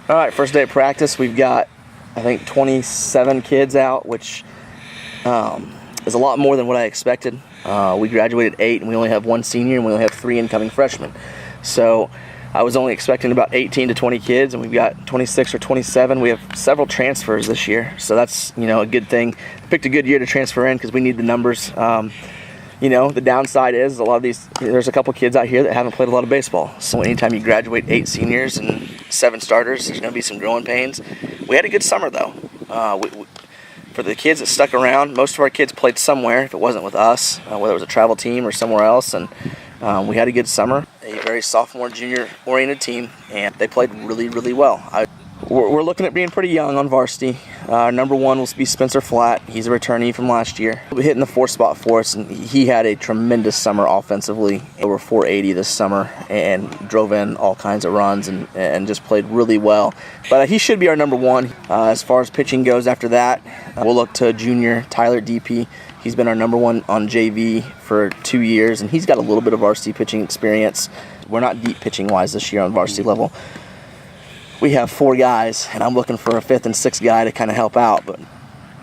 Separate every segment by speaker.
Speaker 1: All right, first day of practice, we've got, I think, 27 kids out, which is a lot more than what I expected. We graduated 8, and we only have 1 senior, and we only have 3 incoming freshmen. So I was only expecting about 18 to 20 kids, and we've got 26 or 27. We have several transfers this year, so that's, a good thing. Picked a good year to transfer in because we need the numbers. The downside is a lot of there's a couple kids out here that haven't played a lot of baseball. So anytime you graduate 8 seniors and 7 starters, there's going to be some growing pains. We had a good summer, though. For the kids that stuck around, most of our kids played somewhere, if it wasn't with us, whether it was a travel team or somewhere else. And we had a good summer, a very sophomore, junior-oriented team, and they played really, really well. We're looking at being pretty young on varsity. Our number 1 will be Spencer Flatt. He's a returnee from last year. He'll be hitting the 4 spot for us, and he had a tremendous summer offensively. Over 480 this summer and drove in all kinds of runs and just played really well. But he should be our number 1. As far as pitching goes after that, we'll look to junior Tyler DP. He's been our number 1 on JV for 2 years, and he's got a little bit of varsity pitching experience. We're not deep pitching-wise this year on varsity level. We have 4 guys, and I'm looking for a 5th and 6th guy to kind of help out. But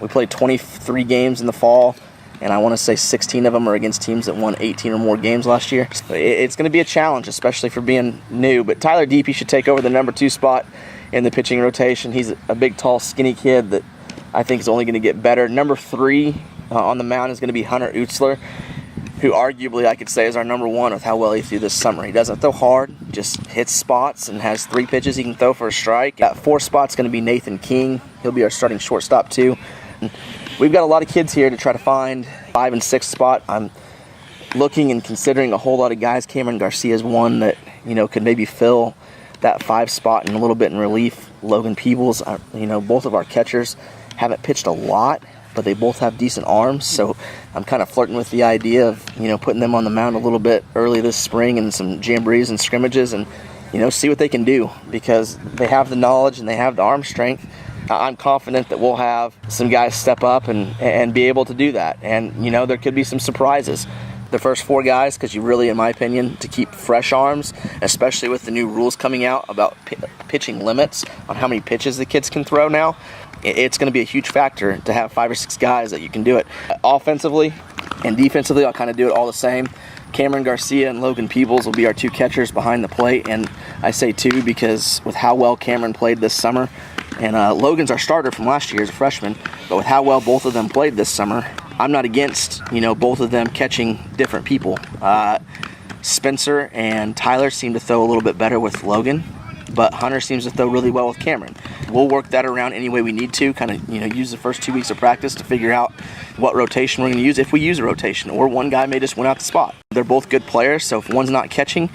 Speaker 1: we played 23 games in the fall, and I want to say 16 of them are against teams that won 18 or more games last year. It's going to be a challenge, especially for being new. But Tyler Deepy should take over the number 2 spot in the pitching rotation. He's a big, tall, skinny kid that I think is only going to get better. Number 3 on the mound is going to be Hunter Utzler, who arguably I could say is our number 1 with how well he threw this summer. He doesn't throw hard, just hits spots and has 3 pitches he can throw for a strike. That 4 spot's going to be Nathan King. He'll be our starting shortstop too. And we've got a lot of kids here to try to find 5 and 6 spot. I'm looking and considering a whole lot of guys. Cameron Garcia is one that could maybe fill that 5 spot and a little bit in relief. Logan Peebles, both of our catchers haven't pitched a lot, but they both have decent arms, so I'm kind of flirting with the idea of, putting them on the mound a little bit early this spring and some jamborees and scrimmages and, see what they can do because they have the knowledge and they have the arm strength. I'm confident that we'll have some guys step up and be able to do that. And, there could be some surprises. The first 4 guys, because you really, in my opinion, to keep fresh arms, especially with the new rules coming out about pitching limits on how many pitches the kids can throw now, it's going to be a huge factor to have 5 or 6 guys that you can do it. Offensively and defensively, I'll kind of do it all the same. Cameron Garcia and Logan Peebles will be our 2 catchers behind the plate, and I say 2 because with how well Cameron played this summer, and Logan's our starter from last year as a freshman, but with how well both of them played this summer, I'm not against, both of them catching different people. Spencer and Tyler seem to throw a little bit better with Logan, but Hunter seems to throw really well with Cameron. We'll work that around any way we need to, kind of, use the first 2 weeks of practice to figure out what rotation we're going to use, if we use a rotation, or one guy may just win out the spot. They're both good players, so if one's not catching,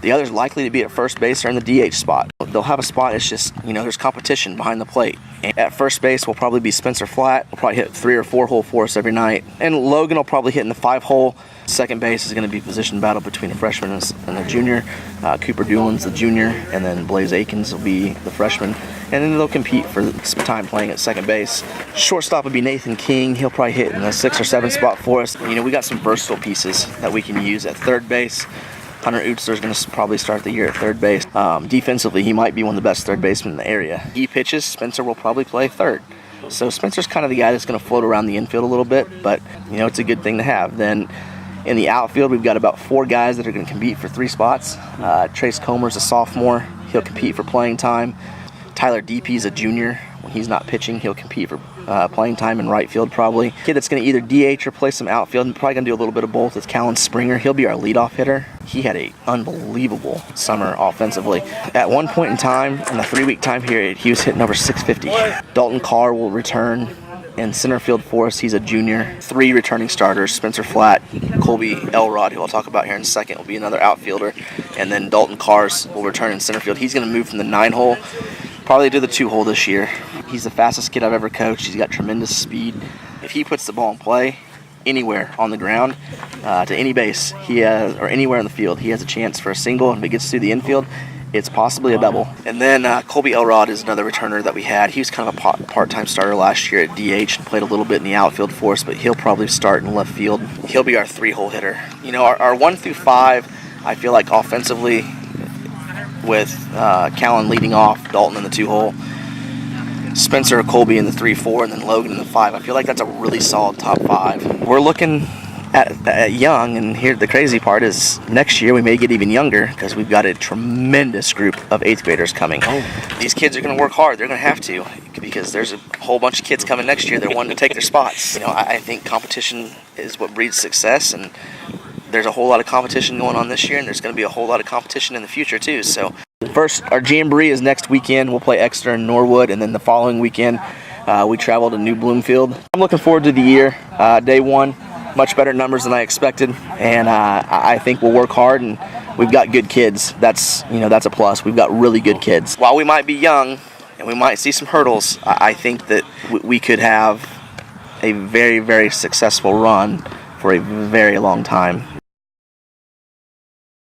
Speaker 1: the other's likely to be at first base or in the DH spot. They'll have a spot, it's just, there's competition behind the plate. And at first base will probably be Spencer Flatt. We'll probably hit 3 or 4 hole for us every night. And Logan will probably hit in the 5 hole. Second base is going to be position battle between a freshman and a junior. Cooper Doolin's the junior, and then Blaze Akins will be the freshman. And then they'll compete for some time playing at second base. Shortstop would be Nathan King. He'll probably hit in the 6 or 7 spot for us. We got some versatile pieces that we can use at third base. Hunter Utzler is going to probably start the year at third base. Defensively, he might be one of the best third basemen in the area. He pitches, Spencer will probably play third. So Spencer's kind of the guy that's going to float around the infield a little bit, but, it's a good thing to have. Then in the outfield, we've got about 4 guys that are going to compete for 3 spots. Trace Comer's a sophomore. He'll compete for playing time. Tyler Deepy's a junior. When he's not pitching, he'll compete for playing time in right field probably. Kid that's going to either DH or play some outfield, and probably going to do a little bit of both, is Callan Springer. He'll be our leadoff hitter. He had an unbelievable summer offensively. At one point in time, in the 3-week time period, he was hitting over 650. Dalton Carr will return in center field for us. He's a junior. 3 returning starters: Spencer Flatt, Colby Elrod, who I'll talk about here in a second, will be another outfielder, and then Dalton Cars will return in center field. He's going to move from the 9 hole probably to the 2 hole this year. He's the fastest kid I've ever coached. He's got tremendous speed. If he puts the ball in play anywhere on the ground, to any base or anywhere in the field, he has a chance for a single. And if it gets through the infield, it's possibly a double. And then Colby Elrod is another returner that we had. He was kind of a part-time starter last year at DH and played a little bit in the outfield for us, but he'll probably start in left field. He'll be our 3-hole hitter. Our 1 through 5, I feel like offensively, with Callan leading off, Dalton in the 2-hole, Spencer Colby in the 3-4, and then Logan in the 5. I feel like that's a really solid top 5. We're looking at young, and here the crazy part is next year we may get even younger because we've got a tremendous group of 8th graders coming. These kids are going to work hard. They're going to have to, because there's a whole bunch of kids coming next year. They're wanting to take their spots. I think competition is what breeds success, and there's a whole lot of competition going on this year, and there's going to be a whole lot of competition in the future too. So first, our Jamboree is next weekend. We'll play Exeter and Norwood, and then the following weekend we travel to New Bloomfield. I'm looking forward to the year. Day 1, much better numbers than I expected, and I think we'll work hard, and we've got good kids. That's a plus. We've got really good kids. While we might be young and we might see some hurdles, I think that we could have a very, very successful run for a very long time.